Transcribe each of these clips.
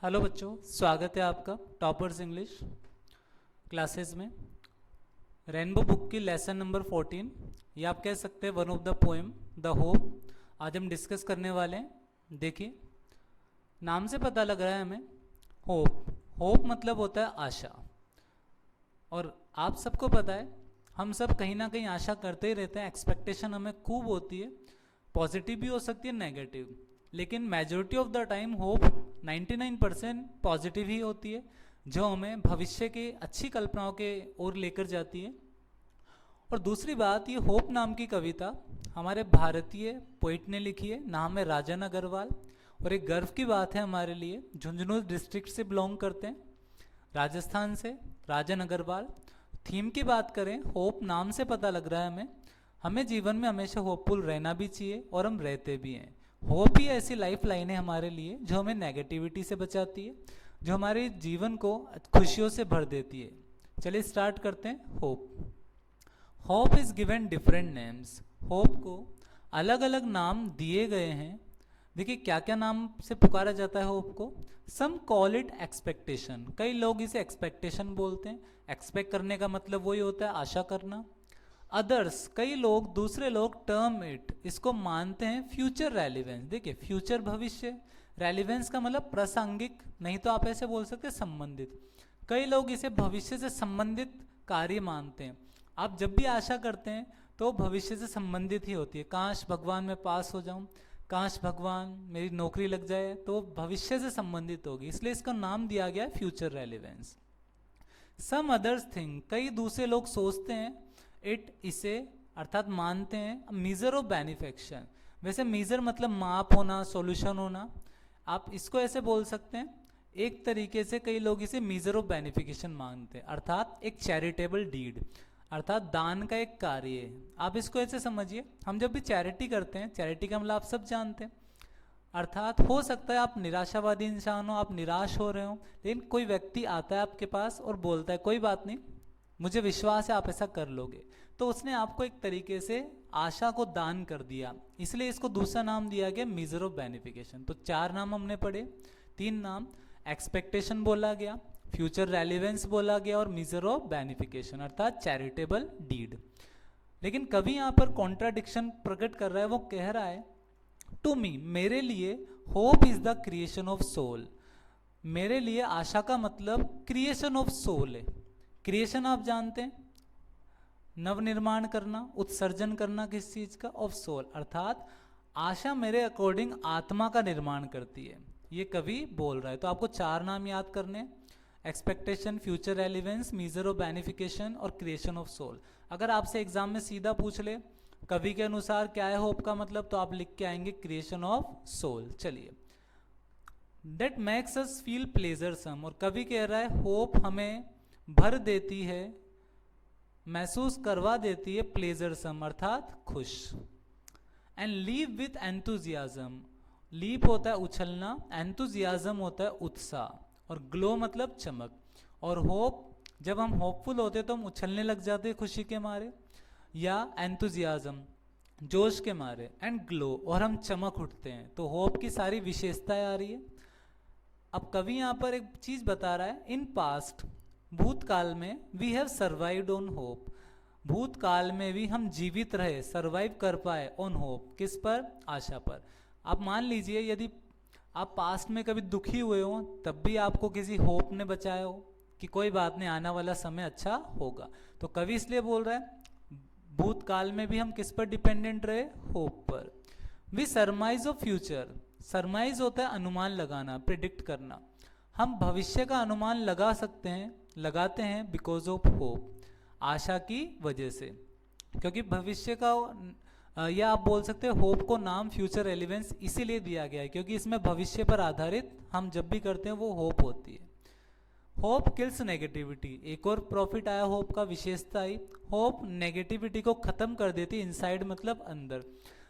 Hello बच्चों, स्वागत है आपका टॉपर्स इंग्लिश क्लासेस में। रेनबो बुक की लेसन नंबर 14 ये आप कह सकते हैं one of the poem the hope आज हम डिस्कस करने वाले हैं। देखिए, नाम से पता लग रहा है हमें होप। होप मतलब होता है आशा, और आप सबको पता है हम सब कहीं ना कहीं आशा करते ही रहते हैं। एक्सपेक्टेशन हमें खूब होती है, पॉजिटिव भी हो सकती है, नेगेटिव, लेकिन majority of the time hope 99% positive ही होती है, जो हमें भविष्य की अच्छी कल्पनाओं के ओर लेकर जाती है। और दूसरी बात, ये होप नाम की कविता हमारे भारतीय पोइट ने लिखी है, नाम है राजन अग्रवाल। और एक गर्व की बात है हमारे लिए, झुंझुनू डिस्ट्रिक्ट से बिलोंग करते हैं, राजस्थान से, राजन अग्रवाल। थीम की बात करें, होप नाम से पता लग रहा है हमें हमें जीवन में हमेशा होपफुल रहना भी चाहिए, और हम रहते भी हैं। होप ही ऐसी लाइफ लाइन है हमारे लिए जो हमें नेगेटिविटी से बचाती है, जो हमारे जीवन को खुशियों से भर देती है। चलिए स्टार्ट करते हैं। Hope hope is given different names. Hope को अलग अलग नाम दिए गए हैं। देखिए क्या क्या नाम से पुकारा जाता है होप को। सम कॉल इट एक्सपेक्टेशन, कई लोग इसे एक्सपेक्टेशन बोलते हैं। एक्सपेक्ट करने का मतलब वही होता है आशा करना। अदर्स, कई लोग, दूसरे लोग टर्म इट, इसको मानते हैं फ्यूचर रेलिवेंस। देखिए फ्यूचर भविष्य, रेलिवेंस का मतलब प्रासंगिक, नहीं तो आप ऐसे बोल सकते संबंधित। कई लोग इसे भविष्य से संबंधित कार्य मानते हैं। आप जब भी आशा करते हैं तो भविष्य से संबंधित ही होती है। काश भगवान मैं पास हो जाऊं, काश भगवान मेरी नौकरी लग जाए, तो भविष्य से संबंधित होगी, इसलिए इसका नाम दिया गया है future relevance. Some others thing, कई दूसरे लोग सोचते हैं इट, इसे, अर्थात मानते हैं मीजर ऑफ बेनिफिक्शन। वैसे मीजर मतलब माप होना, सॉल्यूशन होना, आप इसको ऐसे बोल सकते हैं। एक तरीके से कई लोग इसे मीजर ऑफ बेनिफिकेशन मानते हैं, अर्थात एक चैरिटेबल डीड, अर्थात दान का एक कार्य है। आप इसको ऐसे समझिए, हम जब भी चैरिटी करते हैं, चैरिटी का मतलब आप सब जानते हैं, अर्थात हो सकता है आप निराशावादी इंसान हो, आप निराश हो रहे हो, लेकिन कोई व्यक्ति आता है आपके पास और बोलता है कोई बात नहीं, मुझे विश्वास है आप ऐसा कर लोगे, तो उसने आपको एक तरीके से आशा को दान कर दिया, इसलिए इसको दूसरा नाम दिया गया मीजर ऑफ बेनिफिकेशन। तो 4 नाम हमने पढ़े, 3 नाम, एक्सपेक्टेशन बोला गया, फ्यूचर रेलिवेंस बोला गया, और मीजर ऑफ बेनिफिकेशन अर्थात चैरिटेबल डीड। लेकिन कभी यहाँ पर कॉन्ट्राडिक्शन प्रकट कर रहा है, वो कह रहा है टू मी, मेरे लिए hope is the creation of soul. मेरे लिए आशा का मतलब क्रिएशन ऑफ सोल है। क्रिएशन आप जानते हैं, नवनिर्माण करना, उत्सर्जन करना किस चीज का, ऑफ सोल, अर्थात आशा मेरे अकॉर्डिंग आत्मा का निर्माण करती है, ये कवि बोल रहा है। तो आपको 4 नाम याद करने, expectation, future relevance, measure of benefication और क्रिएशन ऑफ सोल। अगर आपसे एग्जाम में सीधा पूछ ले कवि के अनुसार क्या है होप का मतलब, तो आप लिख के आएंगे क्रिएशन ऑफ सोल। चलिए, दैट मेक्स अस फील प्लेजरसम, और कवि कह रहा है होप हमें भर देती है, महसूस करवा देती है, प्लेजरसम अर्थात खुश। And live with enthusiasm, leap होता है उछलना, एंथुजियाज्म होता है उत्साह, और ग्लो मतलब चमक। और होप, जब हम होपफुल होते तो हम उछलने लग जाते हैं खुशी के मारे, या एंथुजियाज्म जोश के मारे, एंड ग्लो, और हम चमक उठते हैं। तो होप की सारी विशेषताएं आ रही है। अब कवि यहाँ पर एक चीज बता रहा है, इन पास्ट, भूतकाल में, we have survived on hope, भूतकाल में भी हम जीवित रहे, सर्वाइव कर पाए, ऑन होप, किस पर, आशा पर। आप मान लीजिए यदि आप पास्ट में कभी दुखी हुए हो, तब भी आपको किसी होप ने बचाया हो कि कोई बात नहीं, आने वाला समय अच्छा होगा। तो कवि इसलिए बोल रहा है भूतकाल में भी हम किस पर डिपेंडेंट रहे, होप पर। We surmise of future, surmise होता है अनुमान लगाना, प्रिडिक्ट करना। हम भविष्य का अनुमान लगा सकते हैं, लगाते हैं बिकॉज ऑफ होप, आशा की वजह से, क्योंकि भविष्य का, या आप बोल सकते हैं होप को नाम फ्यूचर रेलिवेंस इसीलिए दिया गया है क्योंकि इसमें भविष्य पर आधारित हम जब भी करते हैं वो होप होती है। होप किल्स नेगेटिविटी, एक और प्रॉफिट आया होप का, विशेषता आई, होप नेगेटिविटी को खत्म कर देती है, इनसाइड मतलब अंदर,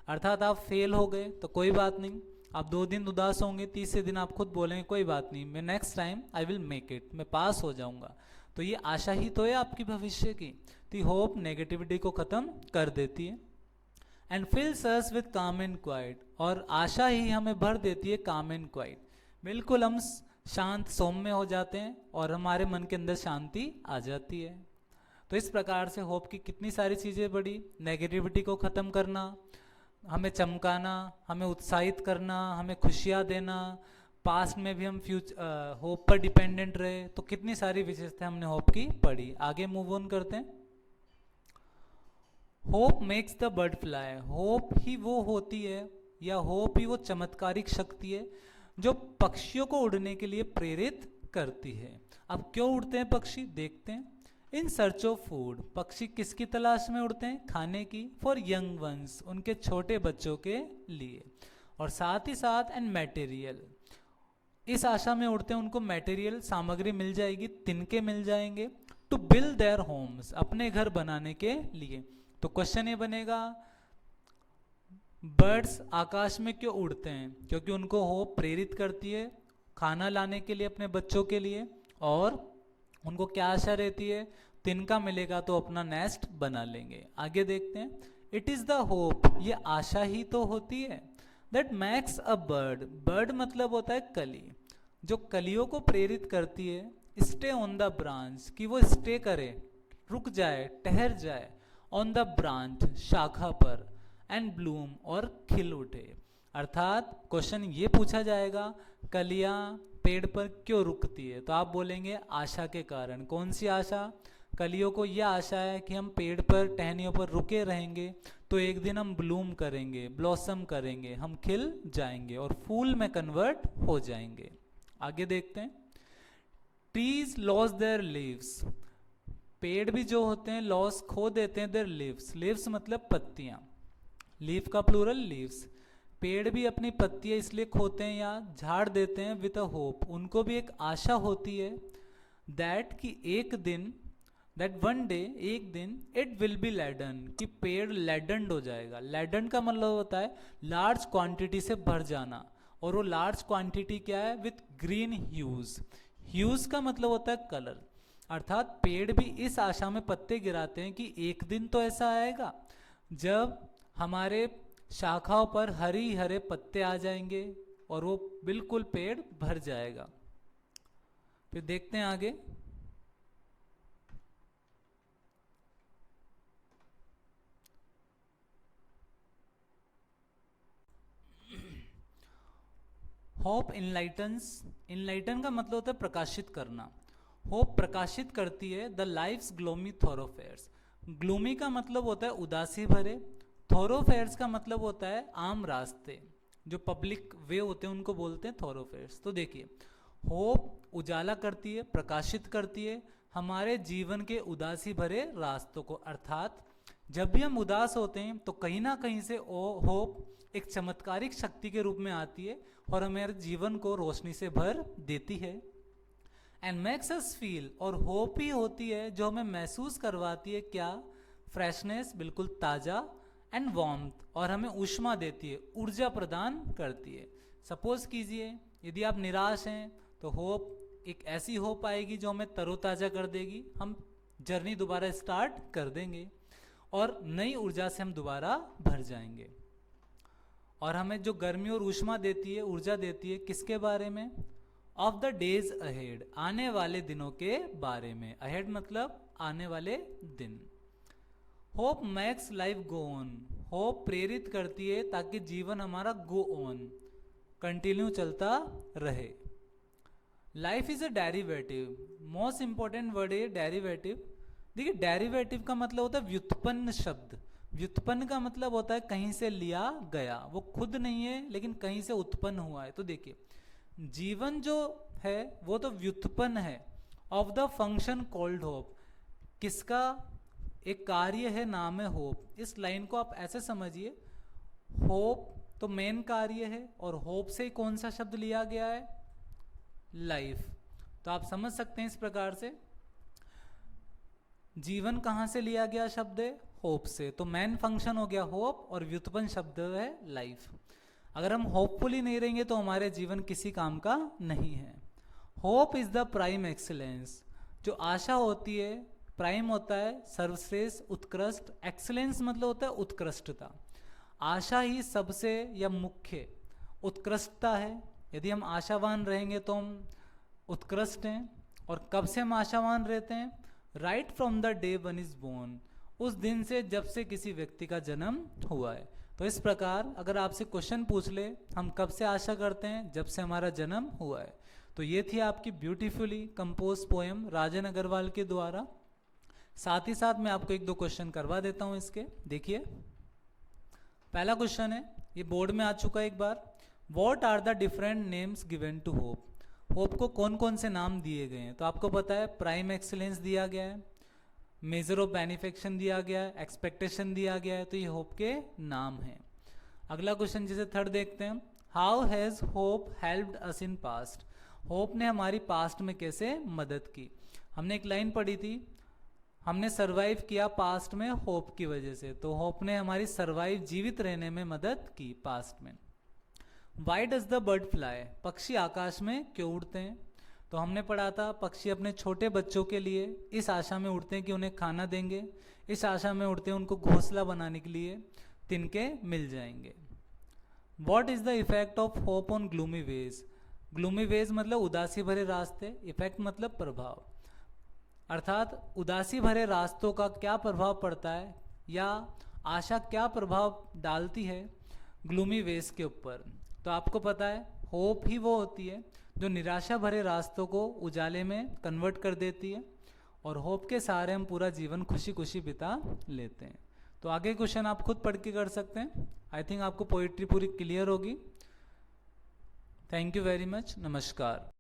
अर्थात आप फेल हो गए तो कोई बात नहीं, आप 2 दिन उदास होंगे, तीसरे दिन आप खुद बोलेंगे कोई बात नहीं, मैं next time I will make it, मैं पास हो जाऊंगा। तो ये आशा ही तो है आपकी भविष्य की। तो होप नेगेटिविटी को खत्म कर देती है। एंड फिल्स अस विद काम एंड क्वाइट, और आशा ही हमें भर देती है काम एंड क्वाइट, बिल्कुल हम शांत सौम्य हो जाते हैं और हमारे मन के अंदर शांति आ जाती है। तो इस प्रकार से होप की कितनी सारी चीज़ें बढ़ी, नेगेटिविटी को ख़त्म करना, हमें चमकाना, हमें उत्साहित करना, हमें खुशियाँ देना, पास्ट में भी हम होप पर डिपेंडेंट रहे। तो कितनी सारी विशेषताएं हमने होप की पढ़ी। आगे मूव ऑन करते हैं। Hope makes the bird fly. Hope ही वो होती है या होप ही वो चमत्कारिक शक्ति है जो पक्षियों को उड़ने के लिए प्रेरित करती है। अब क्यों उड़ते हैं पक्षी, देखते हैं। इन सर्च ऑफ फूड, पक्षी किसकी तलाश में उड़ते हैं, खाने की। फॉर यंग वंस, उनके छोटे बच्चों के लिए। और साथ ही साथ एंड मटेरियल, इस आशा में उड़ते हैं उनको मटेरियल सामग्री मिल जाएगी, तिनके मिल जाएंगे। टू बिल्ड देयर होम्स, अपने घर बनाने के लिए। तो क्वेश्चन ये बनेगा, बर्ड्स आकाश में क्यों उड़ते हैं? क्योंकि उनको होप प्रेरित करती है खाना लाने के लिए अपने बच्चों के लिए, और उनको क्या आशा रहती है, तिनका मिलेगा तो अपना नेस्ट बना लेंगे। आगे देखते हैं। इट इज द होप, ये आशा ही तो होती है, that max a bird, bird मतलब होता है कली, जो कलियों को प्रेरित करती है, स्टे ऑन द ब्रांच, कि वो स्टे करे, रुक जाए, ठहर जाए, ऑन द ब्रांच, शाखा पर, एंड ब्लूम, और खिल उठे। अर्थात क्वेश्चन ये पूछा जाएगा, कलियां पेड़ पर क्यों रुकती है? तो आप बोलेंगे आशा के कारण। कौन सी आशा? कलियों को यह आशा है कि हम पेड़ पर टहनियों पर रुके रहेंगे तो एक दिन हम ब्लूम करेंगे, ब्लॉसम करेंगे, हम खिल जाएंगे और फूल में कन्वर्ट हो जाएंगे। आगे देखते हैं। ट्रीज लॉस देयर लीव्स, पेड़ भी जो होते हैं लॉस खो देते हैं देयर लीव्स। लीव्स मतलब पत्तियां, लीफ का प्लूरल लीव्स। पेड़ भी अपनी पत्तियां इसलिए खोते हैं या झाड़ देते हैं विद अ होप, उनको भी एक आशा होती है, दैट कि एक दिन, दैट वन डे, एक दिन, इट विल बी लैडन, कि पेड़ लैडन्ड हो जाएगा। लैडन का मतलब होता है लार्ज क्वांटिटी से भर जाना, और वो लार्ज क्वांटिटी क्या है, विथ ग्रीन ह्यूज। ह्यूज का मतलब होता है कलर। अर्थात पेड़ भी इस आशा में पत्ते गिराते हैं कि एक दिन तो ऐसा आएगा जब हमारे शाखाओं पर हरी हरे पत्ते आ जाएंगे और वो बिल्कुल पेड़ भर जाएगा। फिर देखते हैं आगे। होप इनलाइटन्स, इनलाइटन का मतलब होता है प्रकाशित करना। होप प्रकाशित करती है द लाइफ्स ग्लोमी थोरोफेयर्स। ग्लूमी का मतलब होता है उदासी भरे, थोरोफेयर्स का मतलब होता है आम रास्ते, जो पब्लिक वे होते हैं उनको बोलते हैं थोरोफेयर्स। तो देखिए, होप उजाला करती है, प्रकाशित करती है हमारे जीवन के उदासी भरे रास्तों को। अर्थात जब भी हम उदास होते हैं तो कहीं ना कहीं से होप एक चमत्कारिक शक्ति के रूप में आती है और हमारे जीवन को रोशनी से भर देती है। एंड मेक्स अस फील, और होप ही होती है जो हमें महसूस करवाती है क्या, फ्रेशनेस, बिल्कुल ताज़ा, एंड वार्मथ, और हमें ऊष्मा देती है, ऊर्जा प्रदान करती है। सपोज कीजिए यदि आप निराश हैं तो होप, एक ऐसी होप आएगी जो हमें तरोताज़ा कर देगी, हम जर्नी दोबारा स्टार्ट कर देंगे और नई ऊर्जा से हम दोबारा भर जाएंगे। और हमें जो गर्मी और ऊष्मा देती है, ऊर्जा देती है, किसके बारे में, ऑफ द डेज अहेड, आने वाले दिनों के बारे में। अहेड मतलब आने वाले दिन। Hope max life go on, hope प्रेरित करती है ताकि जीवन हमारा गो ऑन, कंटिन्यू चलता रहे। Life is a derivative, most important word है डेरिवेटिव। देखिए, डेरिवेटिव का मतलब होता है व्युत्पन्न शब्द। व्युत्पन्न का मतलब होता है कहीं से लिया गया, वो खुद नहीं है लेकिन कहीं से उत्पन्न हुआ है। तो देखिए, जीवन जो है वो तो व्युत्पन्न है of the function called hope, किसका, एक कार्य है, नाम है होप। इस लाइन को आप ऐसे समझिए, होप तो मेन कार्य है और होप से कौन सा शब्द लिया गया है, लाइफ। तो आप समझ सकते हैं इस प्रकार से जीवन कहां से लिया गया शब्द है, होप से। तो मेन फंक्शन हो गया होप और व्युत्पन्न शब्द है लाइफ। अगर हम होपफुली नहीं रहेंगे तो हमारे जीवन किसी काम का नहीं है। Hope is the prime excellence, जो आशा होती है, प्राइम होता है सर्वश्रेष्ठ, उत्कृष्ट, एक्सीलेंस मतलब होता है उत्कृष्टता। आशा ही सबसे या मुख्य उत्कृष्टता है। यदि हम आशावान रहेंगे तो हम उत्कृष्ट हैं। और कब से हम आशावान रहते हैं? Right from the day one is born, उस दिन से जब से किसी व्यक्ति का जन्म हुआ है। तो इस प्रकार अगर आपसे क्वेश्चन पूछ ले हम कब से आशा करते हैं? जब से हमारा जन्म हुआ है। तो ये थी आपकी ब्यूटीफुली कंपोज पोएम राजन अग्रवाल के द्वारा। साथ ही साथ मैं आपको एक दो क्वेश्चन करवा देता हूं इसके। देखिए पहला क्वेश्चन है, ये बोर्ड में आ चुका है एक बार। What are the different names given to hope? Hope को कौन कौन से नाम दिए गए हैं? तो आपको पता है प्राइम एक्सीलेंस दिया गया है, मेजर ऑफ बेनिफेक्शन दिया गया है, एक्सपेक्टेशन दिया गया है। तो ये होप के नाम हैं। अगला क्वेश्चन जैसे थर्ड देखते हैं, how has hope helped us in past? Hope ने हमारी पास्ट में कैसे मदद की? हमने एक लाइन पढ़ी थी, हमने सरवाइव किया पास्ट में होप की वजह से। तो होप ने हमारी सरवाइव जीवित रहने में मदद की पास्ट में। Why does the bird fly? पक्षी आकाश में क्यों उड़ते हैं? तो हमने पढ़ा था पक्षी अपने छोटे बच्चों के लिए इस आशा में उड़ते हैं कि उन्हें खाना देंगे, इस आशा में उड़ते हैं उनको घोंसला बनाने के लिए तिनके मिल जाएंगे। What is the effect of hope on gloomy ways? Gloomy ways मतलब उदासी भरे रास्ते, इफेक्ट मतलब प्रभाव, अर्थात उदासी भरे रास्तों का क्या प्रभाव पड़ता है या आशा क्या प्रभाव डालती है ग्लूमी वेज के ऊपर? तो आपको पता है होप ही वो होती है जो निराशा भरे रास्तों को उजाले में कन्वर्ट कर देती है, और होप के सहारे हम पूरा जीवन खुशी खुशी बिता लेते हैं। तो आगे क्वेश्चन आप खुद पढ़ के कर सकते हैं। आई थिंक आपको पोइट्री पूरी क्लियर होगी। Thank you very much. नमस्कार।